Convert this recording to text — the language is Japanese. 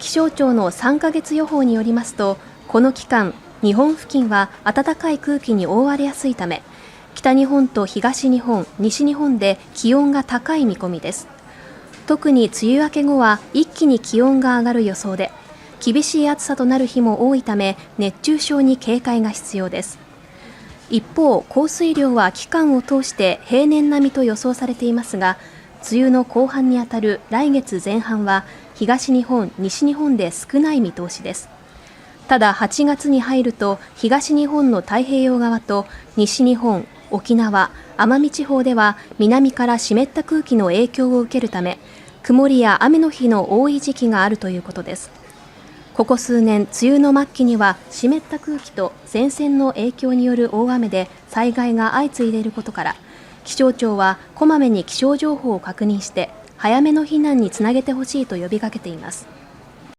気象庁の3ヶ月予報によりますと、この期間、日本付近は暖かい空気に覆われやすいため、北日本と東日本、西日本で気温が高い見込みです。特に梅雨明け後は一気に気温が上がる予想で、厳しい暑さとなる日も多いため、熱中症に警戒が必要です。一方、降水量は期間を通して平年並みと予想されていますが、梅雨の後半にあたる来月前半は東日本、西日本で少ない見通しです。ただ8月に入ると東日本の太平洋側と西日本、沖縄、奄美地方では南から湿った空気の影響を受けるため、曇りや雨の日の多い時期があるということです。ここ数年、梅雨の末期には湿った空気と前線の影響による大雨で災害が相次いでいることから、気象庁はこまめに気象情報を確認して早めの避難につなげてほしいと呼びかけています。